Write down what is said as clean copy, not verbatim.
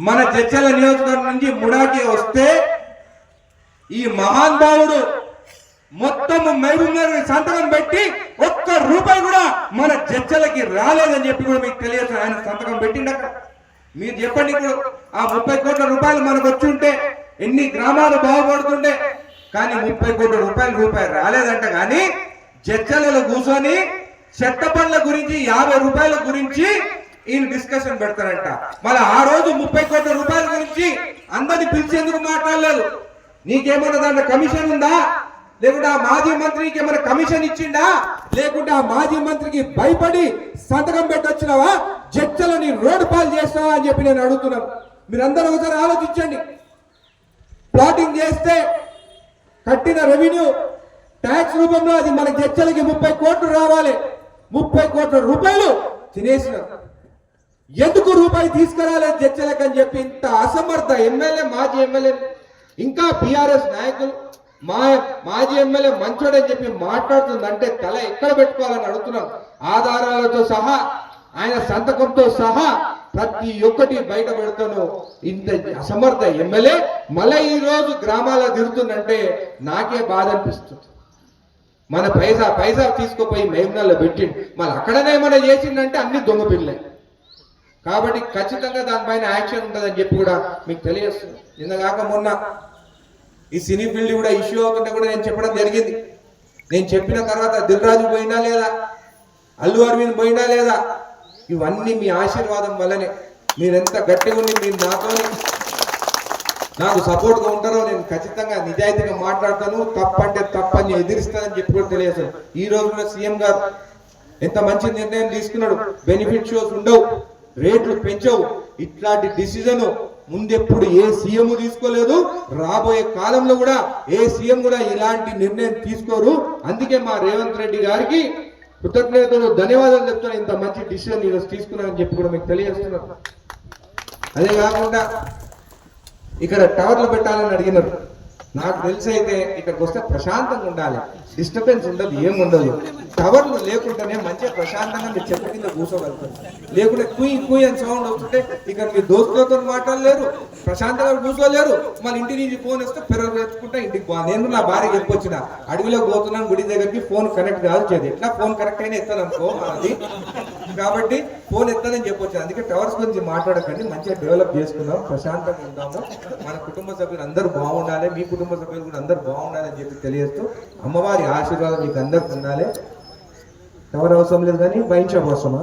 మన జడ్చల నియోజకవర్గం నుంచి ముడాకి వస్తే ఈ మహానుభావుడు మొత్తము మహబూబ్నగర్ సంతకం పెట్టి ఒక్క రూపాయి కూడా మన జడ్చలకి రాలేదని చెప్పి కూడా మీకు తెలియదు. ఆయన సంతకం పెట్టిండ. మీరు చెప్పండి, ఇప్పుడు ఆ 30 కోట్ల రూపాయలు మనకు వచ్చి ఉంటే ఎన్ని గ్రామాలు బాగుపడుతుండే. కానీ 30 కోట్ల రూపాయలు రాలేదంట. కానీ జడ్చలలో కూర్చొని చెత్త పనుల గురించి 50 రూపాయల గురించి ఈయన డిస్కషన్ పెడతారంట. మళ్ళీ ఆ రోజు 30 కోట్ల రూపాయల గురించి అందరిని పిలిచేందుకు మాట్లాడలేదు. నీకేమన్నా దాంట్లో కమిషన్ ఉందా, లేకుంటే ఆ మాజీ మంత్రికి ఏమైనా కమిషన్ ఇచ్చిండా, లేకుంటే ఆ మాజీ మంత్రికి భయపడి సంతకం పెట్టొచ్చినావా, జడ్చలని రోడ్డు పాలు చేస్తావా అని చెప్పి నేను అడుగుతున్నాను. మీరందరూ ఒకసారి ఆలోచించండి. ప్లాటింగ్ చేస్తే కట్టిన రెవెన్యూ ట్యాక్స్ రూపంలో అది మన జడ్చలకి 30 కోట్లు రావాలి. 30 కోట్ల రూపాయలు తినేసినారు. ఎందుకు రూపాయి తీసుకురాలేదు జడ్చలకు అని చెప్పి ఇంత అసమర్థ ఎమ్మెల్యే, మాజీ ఎమ్మెల్యే, ఇంకా బీఆర్ఎస్ నాయకులు మాజీ ఎమ్మెల్యే మంచోడని చెప్పి మాట్లాడుతుందంటే తల ఎక్కడ పెట్టుకోవాలని అడుగుతున్నాం. ఆధారాలతో సహా ఆయన సంతకంతో సహా ప్రతి ఒక్కటి బయట పెడతాను. ఇంత అసమర్థ ఎమ్మెల్యే మళ్ళీ ఈ రోజు గ్రామాల్లో తిరుగుతుందంటే నాకే బాధ అనిపిస్తుంది. మన పైసా తీసుకుపోయి మహబూబ్నగర్లో పెట్టిండు, మళ్ళీ అక్కడనే ఏమైనా చేసిండంటే అన్ని దొంగ పిల్లలే. కాబట్టి ఖచ్చితంగా దానిపైన యాక్షన్ ఉంటుందని చెప్పి కూడా మీకు తెలియజేస్తుంది. నిన్నగాక మొన్న ఈ సినీ ఫీల్డ్ కూడా ఇష్యూ అవుతుంటే కూడా నేను చెప్పడం జరిగింది. నేను చెప్పిన తర్వాత దిల్ రాజు పోయినా లేదా, అల్లు అరవింద్ పోయినా లేదా, ఇవన్నీ మీ ఆశీర్వాదం వల్లనే. మీరెంత గట్టిగా ఉండి మీరు నాకు సపోర్ట్గా ఉంటారో నేను ఖచ్చితంగా నిజాయితీగా మాట్లాడతాను. తప్పంటే తప్పని ఎదిరిస్తానని చెప్పి కూడా తెలియజేస్తాను. ఈ రోజు కూడా సీఎం గారు ఎంత మంచి నిర్ణయం తీసుకున్నాడు. బెనిఫిట్ షోస్ ఉండవు, రేట్లు పెంచవు. ఇట్లాంటి డిసిజన్ ముందెప్పుడు ఏ సీఎం తీసుకోలేదు, రాబోయే కాలంలో కూడా ఏ సీఎం కూడా ఇలాంటి నిర్ణయం తీసుకోరు. అందుకే మా రేవంత్ రెడ్డి గారికి కృతజ్ఞతలు, ధన్యవాదాలు చెప్తాను. ఇంత మంచి డిసిజన్ ఈరోజు తీసుకున్నారని చెప్పి కూడా మీకు తెలియజేస్తున్నారు. అదే కాకుండా ఇక్కడ టవర్లు పెట్టాలని అడిగినారు. నాకు తెలిసి అయితే ఇక్కడికి వస్తే ప్రశాంతంగా ఉండాలి, డిస్టర్బెన్స్ ఉండదు, ఏముండదు. టవర్లు లేకుండానే మంచిగా ప్రశాంతంగా మీరు చెట్ల కింద కూర్చోగలుగుతారు. లేకుంటే కుయ్ అని సౌండ్ వస్తుంటే ఇక్కడ మీరు దోస్తులతో మాట్లాడలేరు, ప్రశాంతంగా కూర్చోలేరు. మళ్ళీ ఇంటి నుంచి ఫోన్ వస్తే పెరగ తెచ్చుకుంటా ఇంటికి పో. నేను నా భార్య చెప్పొచ్చిన, అడవిలోకి పోతున్నాను గుడి దగ్గరికి, ఫోన్ కనెక్ట్ కాదు చేది. ఎట్లా ఫోన్ కనెక్ట్ అయినా ఎత్తాను అనుకో అది. కాబట్టి ఫోన్ ఎత్తానని చెప్పొచ్చు. అందుకే టవర్స్ గురించి మాట్లాడకండి, మంచిగా డెవలప్ చేసుకుందాం, ప్రశాంతంగా ఉందాము. మన కుటుంబ సభ్యులు అందరూ బాగుండాలి, మీ కుటుంబ సభ్యులు కూడా అందరూ బాగుండాలని చెప్పి తెలియజేస్తూ అమ్మవారి ఆశీర్వాదం మీకు అందరికి ఉండాలి. ఎవరు అవసరం లేదు కానీ బయట అవసరమా?